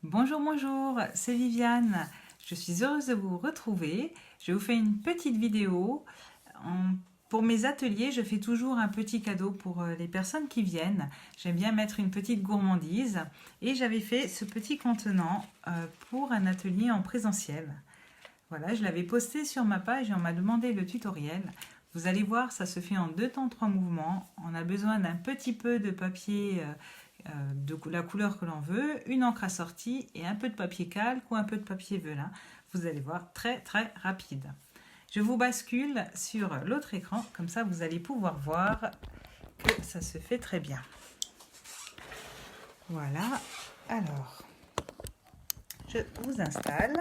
Bonjour, bonjour, c'est Viviane. Je suis heureuse de vous retrouver. Je vous fais une petite vidéo. Pour mes ateliers, je fais toujours un petit cadeau pour les personnes qui viennent. J'aime bien mettre une petite gourmandise. Et j'avais fait ce petit contenant pour un atelier en présentiel. Voilà, je l'avais posté sur ma page et on m'a demandé le tutoriel. Vous allez voir, ça se fait en 2 temps 3 mouvements. On a besoin d'un petit peu de papier de la couleur que l'on veut, une encre assortie et un peu de papier calque ou un peu de papier velin. Vous allez voir, très très rapide. Je vous bascule sur l'autre écran, comme ça vous allez pouvoir voir que ça se fait très bien. Voilà, alors, je vous installe.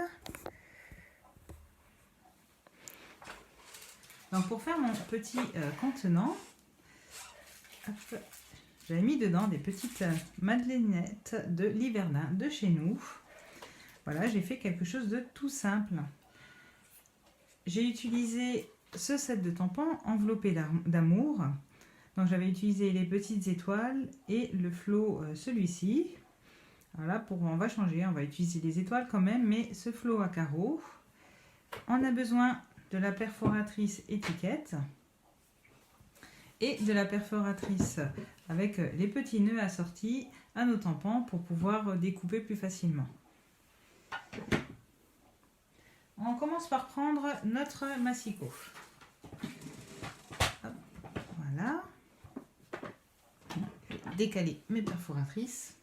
Donc pour faire mon petit contenant, j'avais mis dedans des petites madeleinettes de Liverlin de chez nous. Voilà, j'ai fait quelque chose de tout simple. J'ai utilisé ce set de tampons enveloppé d'amour. Donc j'avais utilisé les petites étoiles et le flot, celui-ci. Voilà, on va changer, on va utiliser les étoiles quand même, mais ce flot à carreaux. On a besoin de la perforatrice étiquette et de la perforatrice avec les petits nœuds assortis à nos tampons pour pouvoir découper plus facilement. On commence par prendre notre massicot. Hop, voilà. Je vais décaler mes perforatrices.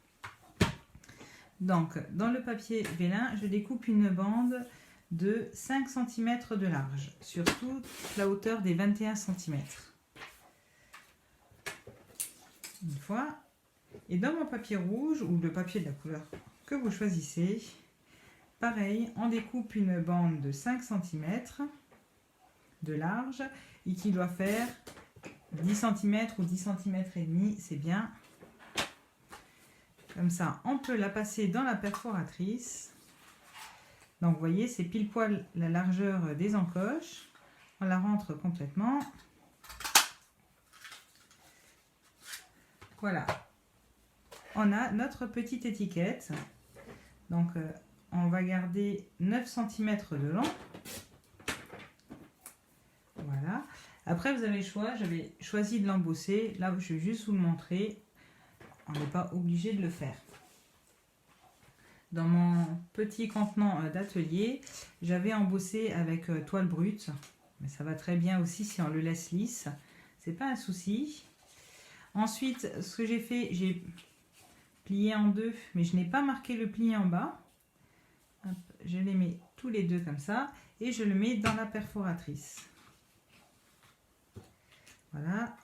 Donc, dans le papier vélin, je découpe une bande de 5 cm de large sur toute la hauteur des 21 cm. Une fois. Et dans mon papier rouge ou le papier de la couleur que vous choisissez, pareil, on découpe une bande de 5 cm de large et qui doit faire 10 cm ou 10 cm et demi, c'est bien. Comme ça, on peut la passer dans la perforatrice. Donc, vous voyez, c'est pile poil la largeur des encoches. On la rentre complètement. Voilà. On a notre petite étiquette. Donc, on va garder 9 cm de long. Voilà. Après, vous avez le choix. J'avais choisi de l'embosser. Là, je vais juste vous le montrer. On n'est pas obligé de le faire. Dans mon petit contenant d'atelier, j'avais embossé avec toile brute. Mais ça va très bien aussi si on le laisse lisse. C'est pas un souci. Ensuite, ce que j'ai fait, j'ai plié en deux, mais je n'ai pas marqué le pli en bas. Hop, je les mets tous les deux comme ça et je le mets dans la perforatrice. Voilà.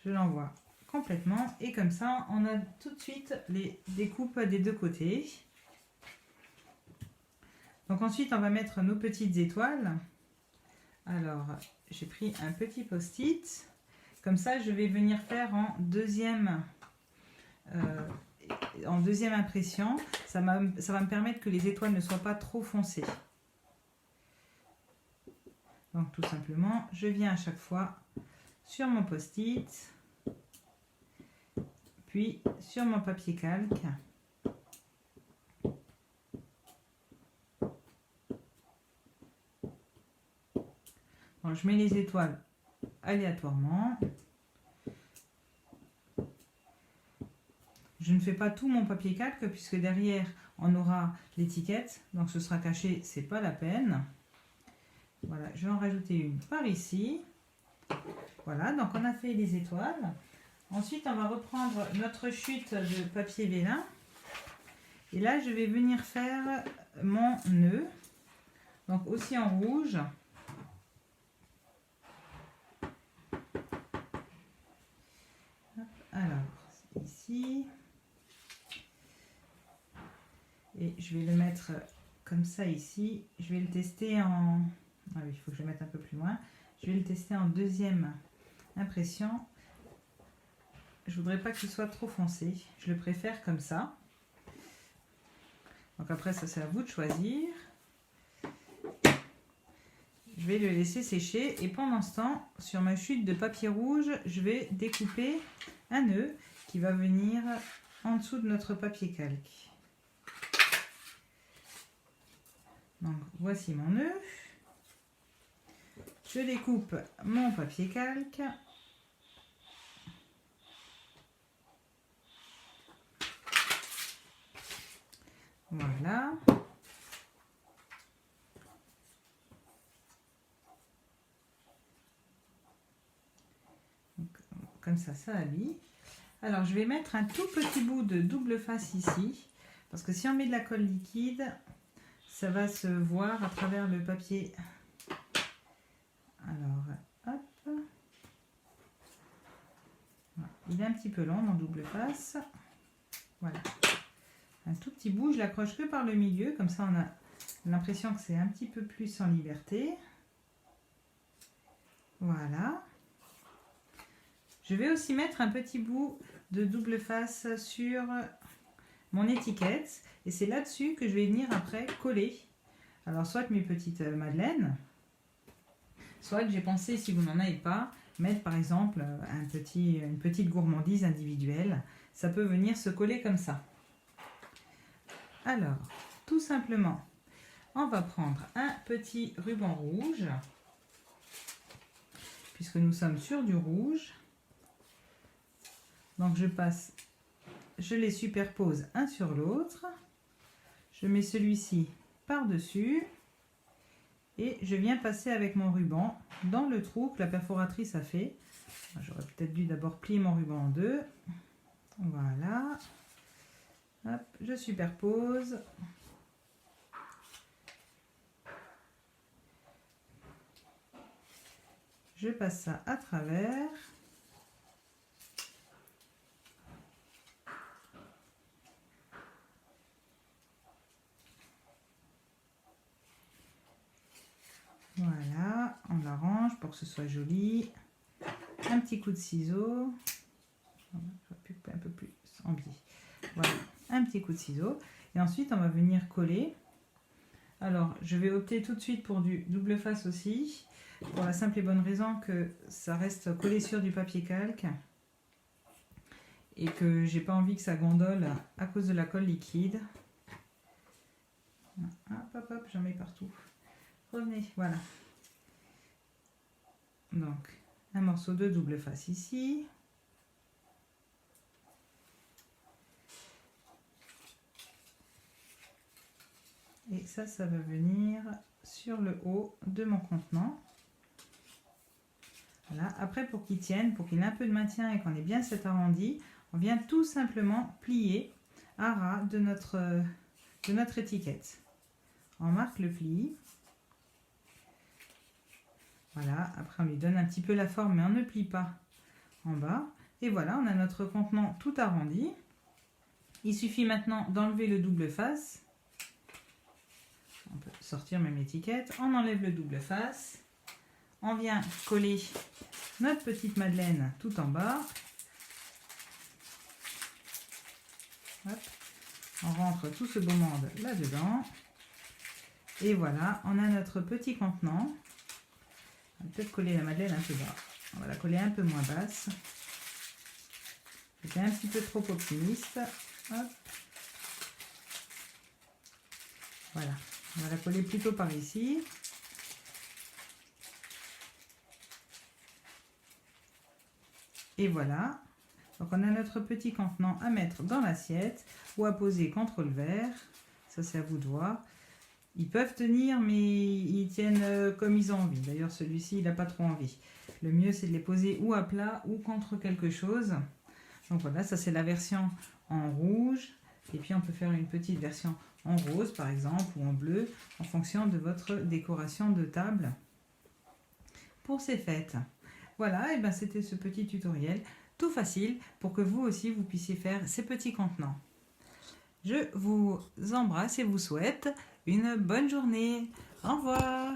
Je l'envoie complètement et comme ça, on a tout de suite les découpes des deux côtés. Donc ensuite, on va mettre nos petites étoiles. Alors, j'ai pris un petit post-it. Comme ça, je vais venir faire en deuxième impression. Ça va me permettre que les étoiles ne soient pas trop foncées. Donc tout simplement, je viens à chaque fois sur mon post-it, puis sur mon papier calque. Bon, je mets les étoiles aléatoirement. Je ne fais pas tout mon papier calque puisque derrière on aura l'étiquette, donc ce sera caché, c'est pas la peine. Voilà, je vais en rajouter une par ici. Voilà, donc on a fait les étoiles. Ensuite, on va reprendre notre chute de papier vélin. Et là, je vais venir faire mon nœud. Donc aussi en rouge. Alors, ici. Et je vais le mettre comme ça ici. Je vais le tester en... Ah oui, il faut que je le mette un peu plus loin. Je vais le tester en deuxième impression. Je voudrais pas qu'il soit trop foncé. Je le préfère comme ça. Donc après, ça c'est à vous de choisir. Je vais le laisser sécher et pendant ce temps, sur ma chute de papier rouge, je vais découper un nœud qui va venir en dessous de notre papier calque. Donc voici mon nœud. Je découpe mon papier calque. Voilà. Donc, comme ça habille. Alors je vais mettre un tout petit bout de double face ici, parce que si on met de la colle liquide, ça va se voir à travers le papier. Alors, hop. Voilà. Il est un petit peu long mon double face. Voilà. Un tout petit bout, je l'accroche que par le milieu, comme ça on a l'impression que c'est un petit peu plus en liberté. Voilà. Je vais aussi mettre un petit bout de double face sur mon étiquette et c'est là-dessus que je vais venir après coller. Alors soit mes petites madeleines, soit j'ai pensé, si vous n'en avez pas, mettre par exemple une petite gourmandise individuelle. Ça peut venir se coller comme ça. Alors, tout simplement, on va prendre un petit ruban rouge, puisque nous sommes sur du rouge. Donc je les superpose un sur l'autre. Je mets celui-ci par-dessus et je viens passer avec mon ruban dans le trou que la perforatrice a fait. J'aurais peut-être dû d'abord plier mon ruban en deux. Voilà. Hop, je superpose. Je passe ça à travers. Voilà, on l'arrange pour que ce soit joli. Un petit coup de ciseau. Un peu plus en biais. Voilà, un petit coup de ciseau. Et ensuite, on va venir coller. Alors, je vais opter tout de suite pour du double face aussi, pour la simple et bonne raison que ça reste collé sur du papier calque et que j'ai pas envie que ça gondole à cause de la colle liquide. Hop, hop, j'en mets partout. Revenez, voilà. Donc, un morceau de double face ici. Et ça va venir sur le haut de mon contenant. Voilà. Après, pour qu'il tienne, pour qu'il ait un peu de maintien et qu'on ait bien cet arrondi, on vient tout simplement plier à ras de notre étiquette. On marque le pli. Voilà, après on lui donne un petit peu la forme, mais on ne plie pas en bas. Et voilà, on a notre contenant tout arrondi. Il suffit maintenant d'enlever le double face. On peut sortir même l'étiquette. On enlève le double face. On vient coller notre petite madeleine tout en bas. Hop. On rentre tout ce beau monde là-dedans. Et voilà, on a notre petit contenant. On va peut-être coller la madeleine un peu bas. On va la coller un peu moins basse. J'étais un petit peu trop optimiste. Hop. Voilà, on va la coller plutôt par ici. Et voilà. Donc on a notre petit contenant à mettre dans l'assiette ou à poser contre le verre. Ça c'est à vous de voir. Ils peuvent tenir, mais ils tiennent comme ils ont envie. D'ailleurs, celui-ci, il n'a pas trop envie. Le mieux, c'est de les poser ou à plat ou contre quelque chose. Donc voilà, ça c'est la version en rouge. Et puis, on peut faire une petite version en rose, par exemple, ou en bleu, en fonction de votre décoration de table pour ces fêtes. Voilà, et bien c'était ce petit tutoriel tout facile pour que vous aussi, vous puissiez faire ces petits contenants. Je vous embrasse et vous souhaite une bonne journée. Au revoir.